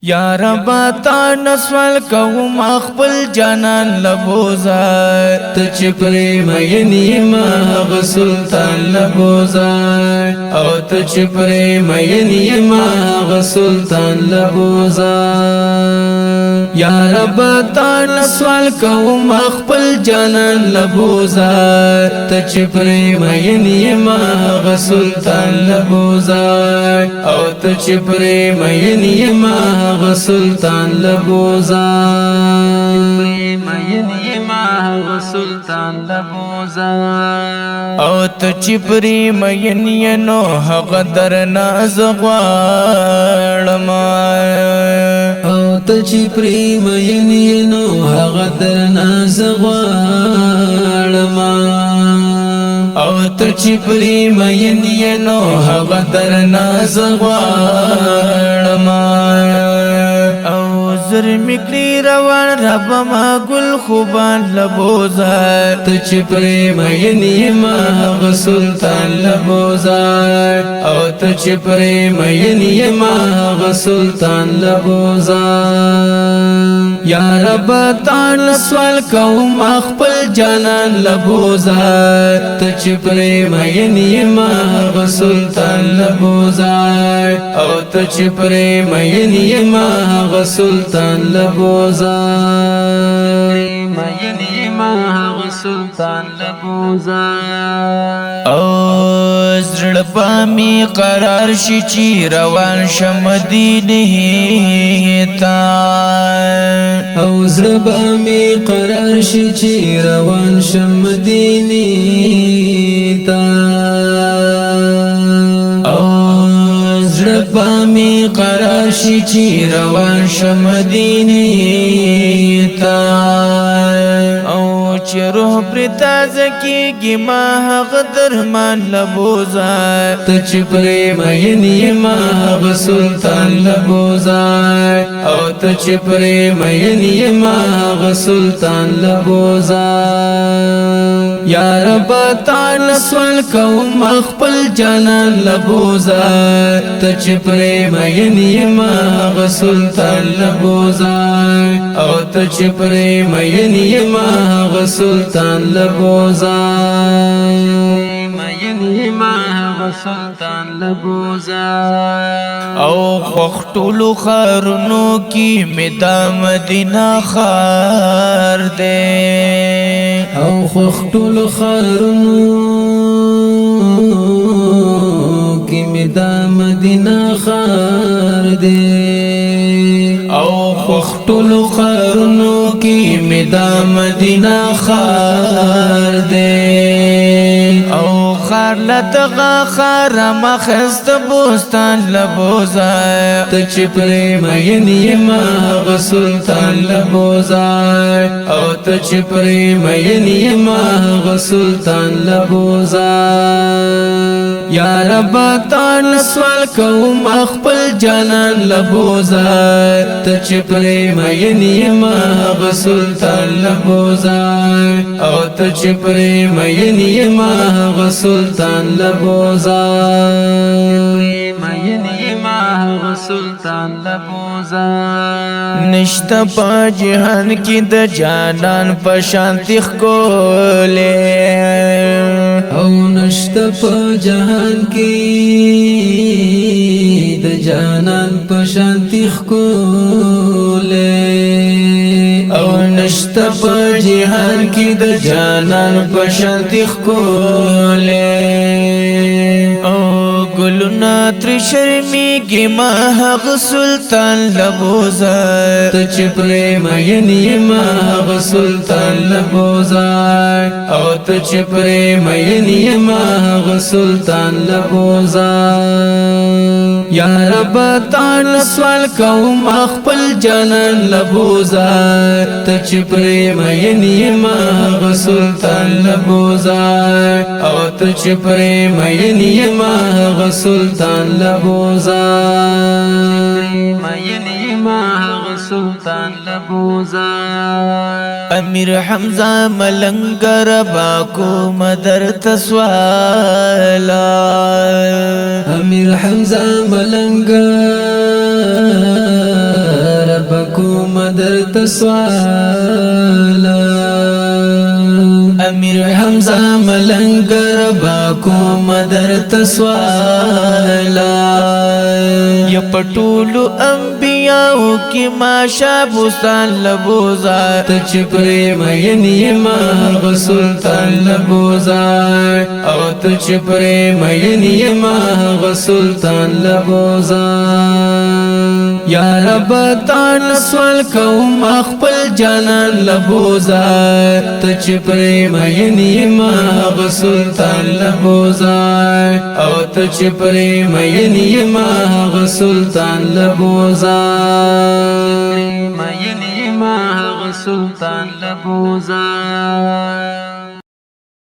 یا رب تا نسوال کوم خپل جانان لبوزا تچ پریم ینیما غ سلطان لبوزا او تچ پریم ینیما غ سلطان لبوزا یا رب تا نسوال کوم خپل جانان لبوزا تچ پریم ینیما غ سلطان لبوزا او تچ پریم ینیما غ سلطان لبوزا ینیما غ سلطان لبوزا او تچپری مینینو حق در ناز غواړم او تچپری مینینو حق در ناز غواړم او تچپری مینینو حق در ناز غواړم زر مکلی روان رب ما گل خوبان لبوزا تچ پریم ینیما غ سلطان لبوزا او تچ پریم ینیما غ سلطان لبوزا یا رب تعالی سوال کوم خپل جانان لبوزا تچ پریم ینیما غ سلطان لبوزا او تچ پریم ینیما غ سلطان لبوزا ینیما غ سلطان لبوزا او زړه پامي قرار شي چې روان شم مدینه ته او زړه پامي قرار شي چې روان شم مدینه ته بامی قرار شي چې روان شم مدینه ته او چې روح پر تازه کېږي ما هغه درمان لبوزا تچ پریم ینیما غ سلطان لبوزا او تچ پریم ینیما غ سلطان لبوزا یا رب تعالی سوال کوم خپل جانان لبوزا تچ پریم ینیما غ سلطان لبوزا او تچ پریم ینیما غ سلطان لبوزا ینیما غ سلطان لبوزا او خوختلو خارونو کی مدا مدینہ خار دے او خوختلو خارونو کی مدا مدینہ خار دے او خوختلو خارونو کی مدا مدینہ خار دے او خار لدغا خار مخست بوستان لبوزا تچ پریم ینیما غ سلطان لبوزا او تچ پریم ینیما غ سلطان لبوزا یا رب تعالی سوال کوم خپل جانان لبوزا تچ پریم ینیما غ سلطان لبوزا او تچ پریم ینیما غ سلطان لبوزا ینیما غ سلطان لبوزا نشتا پا جہان کی د جانان پا شانتی خکولے او نشتا پا جہان کی د جانان پا شانتی خکولے او نشتا پا جہان کی د جانان پا شانتی خکولے او گلونا تر شرمیگی ما حق سلطان لبوزا تچ پریم ینیما غ سلطان لبوزا او تچ پریم ینیما غ سلطان لبوزا یا رب تعالی سوال کوم خپل جانان لبوزا تچ پریم ینیما غ سلطان لبوزا او تچ پریم ینیما غ سلطان لبوزا ینیما غ سلطان لبوزا امیر حمزہ ملنگر باکو مدر تسوالا امیر حمزہ ملنگر تسوالا امیر حمزه ملنګر با کوم در تسوالا یا پټولو انبیاءو کی ماشا بوستان لبوزا تچ پریم ینیما غسلطان لبوزا او تچ پریم ینیما غسلطان لبوزا یا رب تان سوال کوم خپل جانان لبوزا تچ پریم ینیما غسلطان لبوزا او تچ پریم ینیما غسلطان لبوزا سلطان لبوزا